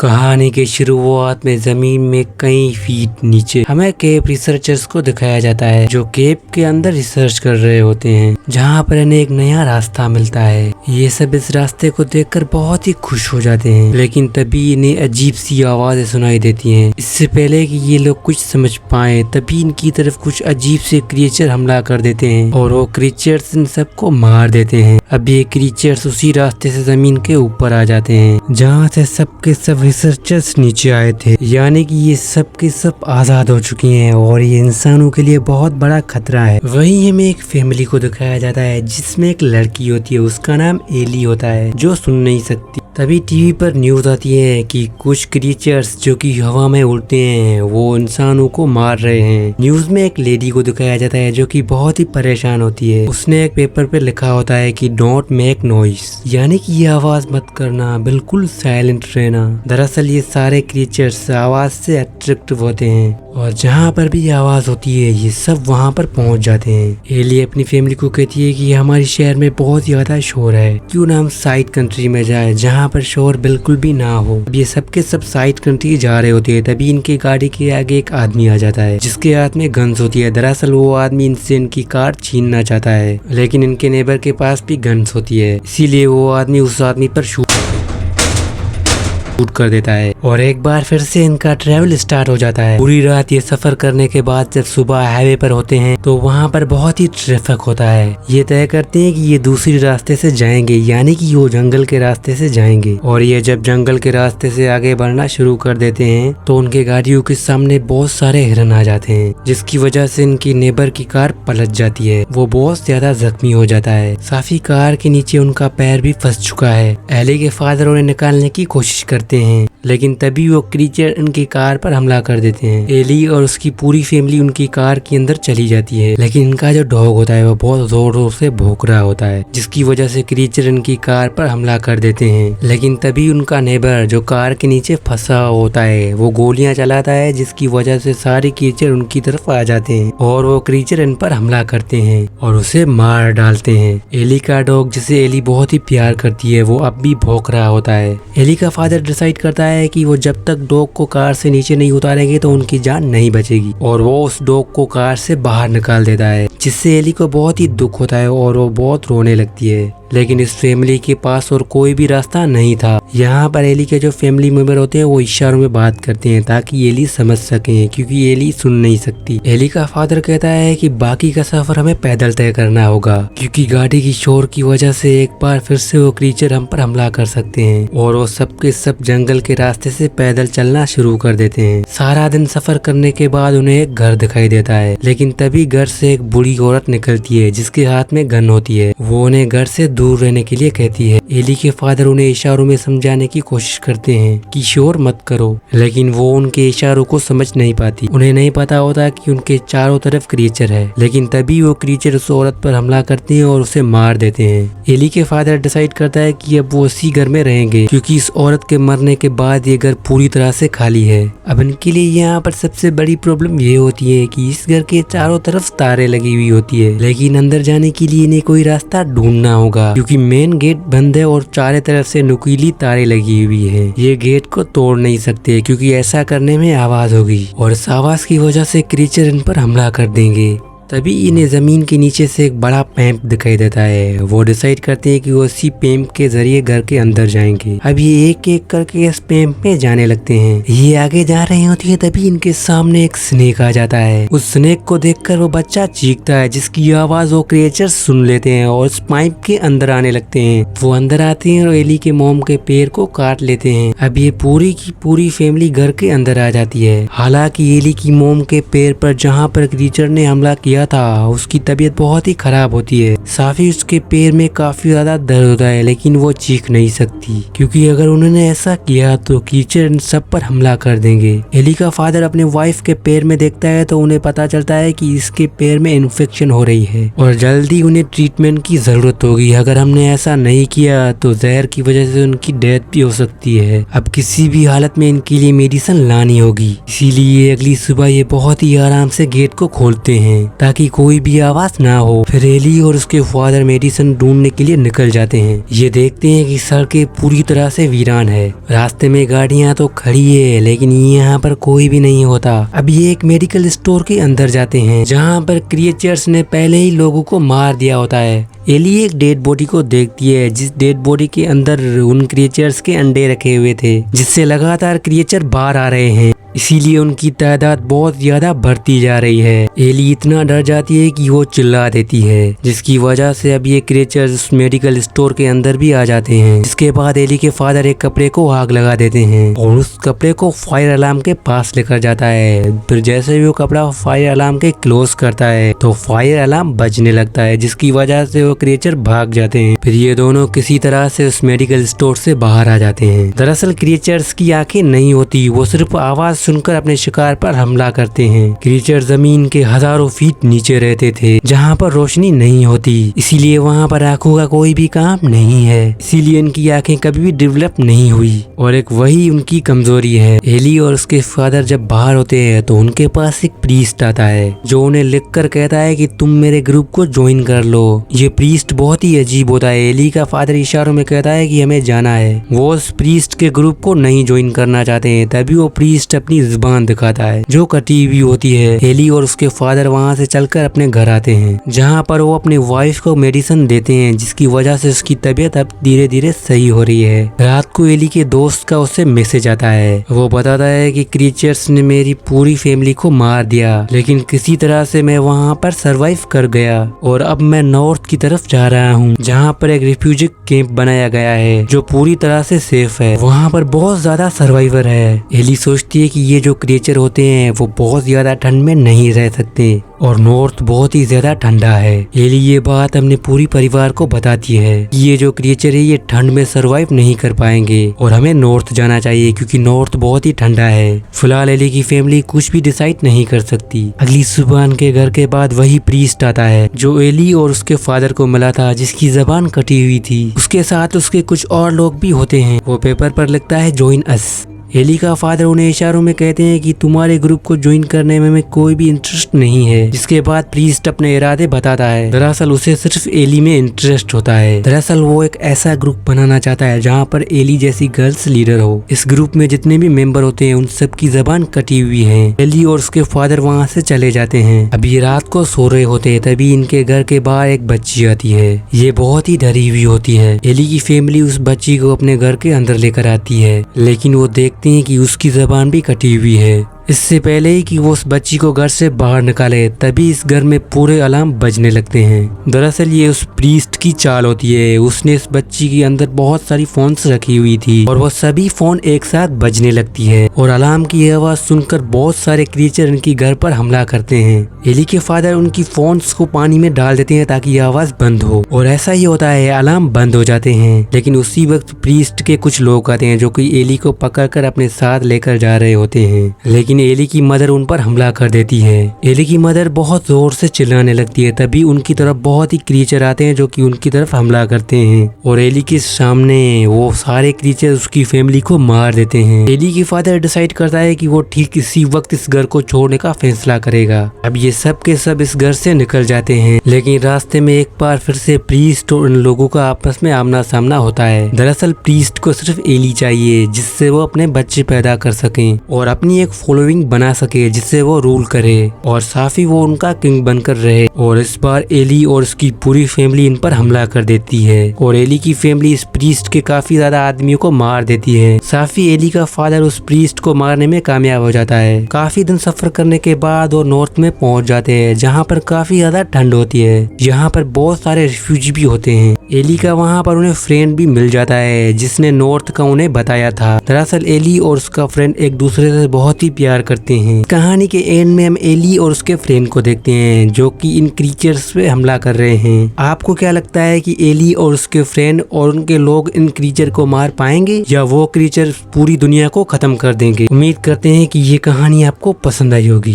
कहानी की शुरुआत में जमीन में कई फीट नीचे हमें केप रिसर्चर्स को दिखाया जाता है जो केप के अंदर रिसर्च कर रहे होते हैं, जहाँ पर इन्हें एक नया रास्ता मिलता है। ये सब इस रास्ते को देखकर बहुत ही खुश हो जाते हैं, लेकिन तभी इन्हें अजीब सी आवाजें सुनाई देती हैं। इससे पहले कि ये लोग कुछ समझ पाए तभी इनकी तरफ कुछ अजीब से क्रिएचर हमला कर देते हैं और वो क्रिएचर्स इन सबको मार देते हैं। अब ये क्रिएचर्स उसी रास्ते से जमीन के ऊपर आ जाते हैं जहाँ से सबके सब रिसर्चर्स नीचे आए थे, यानी कि ये सब के सब आजाद हो चुके हैं और ये इंसानों के लिए बहुत बड़ा खतरा है। वहीं हमें एक फैमिली को दिखाया जाता है जिसमें एक लड़की होती है, उसका नाम एली होता है जो सुन नहीं सकती। तभी टीवी पर न्यूज आती है कि कुछ क्रिएचर्स जो कि हवा में उड़ते हैं वो इंसानों को मार रहे हैं। न्यूज में एक लेडी को दिखाया जाता है जो कि बहुत ही परेशान होती है। उसने एक पेपर पे लिखा होता है कि डोंट मेक नॉइस, यानी कि ये आवाज मत करना, बिल्कुल साइलेंट रहना। दरअसल ये सारे क्रिएचर्स आवाज से अट्रैक्टिव होते हैं और जहाँ पर भी आवाज होती है ये सब वहाँ पर पहुँच जाते हैं। एली अपनी फैमिली को कहती है कि हमारे शहर में बहुत ज्यादा शोर है, क्यों ना हम साइड कंट्री में जाए जहाँ पर शोर बिल्कुल भी ना हो। अब ये सबके सब साइड कंट्री जा रहे होते हैं, तभी इनके गाड़ी के आगे एक आदमी आ जाता है जिसके हाथ में गन्स होती है। दरअसल वो आदमी इनसे इनकी कार छीनना चाहता है, लेकिन इनके नेबर के पास भी गन्स होती है, इसीलिए वो आदमी उस आदमी पर शूट कर देता है और एक बार फिर से इनका ट्रैवल स्टार्ट हो जाता है। पूरी रात ये सफर करने के बाद जब सुबह हाईवे पर होते हैं तो वहाँ पर बहुत ही ट्रैफिक होता है। ये तय करते हैं कि ये दूसरी रास्ते से जाएंगे, यानी कि वो जंगल के रास्ते से जाएंगे। और ये जब जंगल के रास्ते से आगे बढ़ना शुरू कर देते हैं तो उनके गाड़ियों के सामने बहुत सारे हिरन आ जाते हैं, जिसकी वजह से इनकी नेबर की कार पलट जाती है। वो बहुत ज्यादा जख्मी हो जाता है, साफी कार के नीचे उनका पैर भी फंस चुका है। एली के फादर उन्हें निकालने की कोशिश करते हैं, लेकिन तभी वो क्रिएचर उनकी कार पर हमला कर देते हैं। एली और उसकी पूरी फैमिली उनकी कार के अंदर चली जाती है, लेकिन इनका जो डॉग होता है वो बहुत जोर जोर से भौंक रहा होता है, जिसकी वजह से क्रिएचर इनकी कार पर हमला कर देते हैं। लेकिन तभी उनका नेबर जो कार के नीचे फंसा होता है वो गोलियां चलाता है, जिसकी वजह से सारे क्रिएचर उनकी तरफ आ जाते हैं और वो क्रिएचर इन पर हमला करते हैं और उसे मार डालते हैं। एली का डॉग जिसे एली बहुत ही प्यार करती है वो अब भी भौंक रहा होता है। एली का फादर डिसाइड करता है कि वो जब तक डॉग को कार से नीचे नहीं उतारेंगे तो उनकी जान नहीं बचेगी और वो उस डॉग को कार से बाहर निकाल देता है, जिससे एली को बहुत ही दुख होता है और वो बहुत रोने लगती है। लेकिन इस फैमिली के पास और कोई भी रास्ता नहीं था। यहाँ पर एली के जो फैमिली मेंबर होते हैं वो इशारों में बात करते हैं ताकि एली समझ सके, क्योंकि एली सुन नहीं सकती। एली का फादर कहता है कि बाकी का सफर हमें पैदल तय करना होगा, क्योंकि गाड़ी की शोर की वजह से एक बार फिर से वो क्रिएचर हम पर हमला कर सकते हैं। और वो सबके सब जंगल के रास्ते से पैदल चलना शुरू कर देते हैं। सारा दिन सफर करने के बाद उन्हें एक घर दिखाई देता है, लेकिन तभी घर से एक बूढ़ी औरत निकलती है जिसके हाथ में गन होती है। वो उन्हें घर से दूर रहने के लिए कहती है। एली के फादर उन्हें इशारों में समझाने की कोशिश करते हैं कि शोर मत करो, लेकिन वो उनके इशारों को समझ नहीं पाती। उन्हें नहीं पता होता कि उनके चारों तरफ क्रिएचर है, लेकिन तभी वो क्रिएचर उस औरत पर हमला करते हैं और उसे मार देते हैं। एली के फादर डिसाइड करता है कि अब वो उसी घर में रहेंगे, क्योंकि इस औरत के मरने के बाद ये घर पूरी तरह से खाली है। अब इनके लिए यहाँ पर सबसे बड़ी प्रॉब्लम ये होती है कि इस घर के चारों तरफ तारे लगी हुई होती है, लेकिन अंदर जाने के लिए इन्हें कोई रास्ता ढूंढना होगा, क्योंकि मेन गेट बंद है और चारों तरफ से नुकीली तारे लगी हुई है। ये गेट को तोड़ नहीं सकते, क्योंकि ऐसा करने में आवाज होगी और इस आवाज की वजह से क्रिएचर इन पर हमला कर देंगे। तभी इन्हें जमीन के नीचे से एक बड़ा पैंप दिखाई देता है। वो डिसाइड करते हैं कि वो इसी पैंप के जरिए घर के अंदर जाएंगे। अब ये एक एक करके इस पैंप में जाने लगते हैं। ये आगे जा रही होती है, तभी इनके सामने एक स्नेक आ जाता है। उस स्नेक को देखकर वो बच्चा चीखता है, जिसकी आवाज वो क्रिएचर सुन लेते हैं और उस पाइप के अंदर आने लगते हैं। वो अंदर आते हैं और एली के मोम के पैर को काट लेते हैं। अब ये पूरी की पूरी फैमिली घर के अंदर आ जाती है। हालांकि एली की मोम के पैर पर जहाँ पर क्रिएचर ने हमला किया था उसकी तबीयत बहुत ही खराब होती है। साफी उसके पैर में काफी ज्यादा दर्द होता है, लेकिन वो चीख नहीं सकती, क्योंकि अगर उन्होंने ऐसा किया तो क्रिएचर इन सब पर हमला कर देंगे। एली का फादर अपने वाइफ के पैर में देखता है तो उन्हें पता चलता है कि इसके पैर में इन्फेक्शन हो रही है और जल्दी उन्हें ट्रीटमेंट की जरूरत होगी। अगर हमने ऐसा नहीं किया तो जहर की वजह से उनकी डेथ भी हो सकती है। अब किसी भी हालत में इनके लिए मेडिसिन लानी होगी, इसीलिए अगली सुबह ये बहुत ही आराम से गेट को खोलते हैं ताकि कोई भी आवाज ना हो। फिर एली और उसके फादर मेडिसिन ढूंढने के लिए निकल जाते हैं। ये देखते हैं कि सड़कें पूरी तरह से वीरान है। रास्ते में गाड़ियां तो खड़ी है लेकिन यहाँ पर कोई भी नहीं होता। अब ये एक मेडिकल स्टोर के अंदर जाते हैं जहाँ पर क्रिएचर्स ने पहले ही लोगों को मार दिया होता है। एली एक डेड बॉडी को देखती है जिस डेड बॉडी के अंदर उन क्रिएचर्स के अंडे रखे हुए थे, जिससे लगातार क्रिएचर बाहर आ रहे हैं। इसीलिए उनकी तादाद बहुत ज्यादा बढ़ती जा रही है। एली इतना डर जाती है कि वो चिल्ला देती है, जिसकी वजह से अब ये क्रिएचर्स मेडिकल स्टोर के अंदर भी आ जाते हैं। इसके बाद एली के फादर एक कपड़े को आग लगा देते हैं और उस कपड़े को फायर अलार्म के पास लेकर जाता है। फिर जैसे ही वो कपड़ा फायर अलार्म के क्लोज करता है तो फायर अलार्म बजने लगता है, जिसकी वजह से वो क्रिएचर भाग जाते हैं। फिर ये दोनों किसी तरह से उस मेडिकल स्टोर से बाहर आ जाते हैं। दरअसल क्रिएचर्स की आंखें नहीं होती, वो सिर्फ आवाज सुनकर अपने शिकार पर हमला करते हैं। क्रिएचर जमीन के हजारों फीट नीचे रहते थे जहाँ पर रोशनी नहीं होती, इसीलिए वहाँ पर आंखों का कोई भी काम नहीं है। इसीलिए इनकी आंखें कभी भी डेवलप नहीं हुई और एक वही उनकी कमजोरी है। एली और उसके फादर जब बाहर होते हैं तो उनके पास एक प्रीस्ट आता है जो उन्हें लिखकर कहता है कि तुम मेरे ग्रुप को ज्वाइन कर लो। ये प्रीस्ट बहुत ही अजीब होता है। एली का फादर इशारों में कहता है कि हमें जाना है। वो उस प्रीस्ट के ग्रुप को नहीं ज्वाइन करना चाहते हैं। तभी वो प्रीस्ट अपनी जुबान दिखाता है जो कटी हुई होती है। एली और उसके फादर वहाँ से चलकर अपने घर आते हैं जहाँ पर वो अपनी वाइफ को मेडिसिन देते हैं, जिसकी वजह से उसकी तबीयत अब धीरे धीरे सही हो रही है। रात को एली के दोस्त का उससे मैसेज आता है। वो बताता है कि क्रिएचर्स ने मेरी पूरी फैमिली को मार दिया, लेकिन किसी तरह से मैं वहाँ पर सरवाइव कर गया और अब मैं नॉर्थ की तरफ जा रहा हूँ जहाँ पर एक रिफ्यूजी कैंप बनाया गया है जो पूरी तरह से सेफ है। वहाँ पर बहुत ज्यादा सर्वाइवर है। एली सोचती है कि ये जो क्रिएचर होते हैं वो बहुत ज्यादा ठंड में नहीं रह सकते और नॉर्थ बहुत ही ज्यादा ठंडा है। एली ये बात अपने पूरी परिवार को बताती है कि ये जो क्रिएचर है ये ठंड में सरवाइव नहीं कर पाएंगे और हमें नॉर्थ जाना चाहिए क्योंकि नॉर्थ बहुत ही ठंडा है। फिलहाल एली की फैमिली कुछ भी डिसाइड नहीं कर सकती। अगली सुबह उनके घर के बाद वही प्रीस्ट आता है जो एली और उसके फादर को मिला था, जिसकी जबान कटी हुई थी। उसके साथ उसके कुछ और लोग भी होते हैं। वो पेपर पर लिखता है ज्वाइन अस। एली का फादर उन्हें इशारों में कहते हैं कि तुम्हारे ग्रुप को ज्वाइन करने में कोई भी इंटरेस्ट नहीं है। जिसके बाद प्रीस्ट अपने इरादे बताता है। दरअसल उसे सिर्फ एली में इंटरेस्ट होता है। दरअसल वो एक ऐसा ग्रुप बनाना चाहता है जहाँ पर एली जैसी गर्ल्स लीडर हो। इस ग्रुप में जितने भी मेंबर होते हैं उन सब की जबान कटी हुई है। एली और उसके फादर वहाँ से चले जाते हैं। अभी रात को सो रहे होते हैं तभी इनके घर के बाहर एक बच्ची आती है। ये बहुत ही डरी हुई होती है। एली की फैमिली उस बच्ची को अपने घर के अंदर लेकर आती है, लेकिन वो देखते हैं कि उसकी जबान भी कटी हुई है। इससे पहले ही कि वो उस बच्ची को घर से बाहर निकाले तभी इस घर में पूरे अलार्म बजने लगते हैं। दरअसल ये उस प्रीस्ट की चाल होती है। उसने इस बच्ची के अंदर बहुत सारी फोन्स रखी हुई थी और वो सभी फोन एक साथ बजने लगती है और अलार्म की आवाज सुनकर बहुत सारे क्रिएचर इनकी घर पर हमला करते हैं। एली के फादर उनकी फोन्स को पानी में डाल देते हैं ताकि आवाज बंद हो और ऐसा ही होता है, अलार्म बंद हो जाते हैं। लेकिन उसी वक्त प्रीस्ट के कुछ लोग आते हैं जो कि एली को पकड़कर अपने साथ लेकर जा रहे होते हैं, लेकिन एली की मदर उन पर हमला कर देती है। एली की मदर बहुत जोर से चिल्लाने लगती है। तभी उनकी तरफ बहुत ही क्रिएचर आते हैं जो कि उनकी तरफ हमला करते हैं और एली के सामने वो सारे क्रिएचर उसकी फैमिली को मार देते हैं। एली की फादर डिसाइड करता है कि वो ठीक इसी वक्त इस घर को छोड़ने का फैसला करेगा। अब ये सब के सब इस घर से निकल जाते हैं, लेकिन रास्ते में एक बार फिर से प्रीस्ट और उन लोगों का आपस में आमना सामना होता है। दरअसल प्रीस्ट को सिर्फ एली चाहिए जिससे वो अपने बच्चे पैदा कर सकें और अपनी एक फॉलोइंग बना सके जिससे वो रूल करे और साथ ही वो उनका किंग बनकर रहे। और इस बार एली और उसकी पूरी फैमिली इन पर हमला कर देती है और एली की फैमिली इस प्रीस्ट के काफी ज्यादा आदमियों को मार देती है। साथ ही एली का फादर उस प्रीस्ट को मारने में कामयाब हो जाता है। काफी दिन सफर करने के बाद वो नॉर्थ में पहुंच जाते हैं जहाँ पर काफी ज्यादा ठंड होती है। यहाँ पर बहुत सारे रिफ्यूजी भी होते हैं। एली का वहाँ पर उन्हें फ्रेंड भी मिल जाता है जिसने नॉर्थ का उन्हें बताया था। दरअसल एली और उसका फ्रेंड एक दूसरे से बहुत ही प्यार करते हैं। कहानी के एंड में हम एली और उसके फ्रेंड को देखते हैं जो कि इन क्रीचर्स पे हमला कर रहे हैं। आपको क्या लगता है कि एली और उसके फ्रेंड और उनके लोग इन क्रीचर को मार पाएंगे या वो क्रीचर पूरी दुनिया को खत्म कर देंगे? उम्मीद करते हैं कि ये कहानी आपको पसंद आई होगी।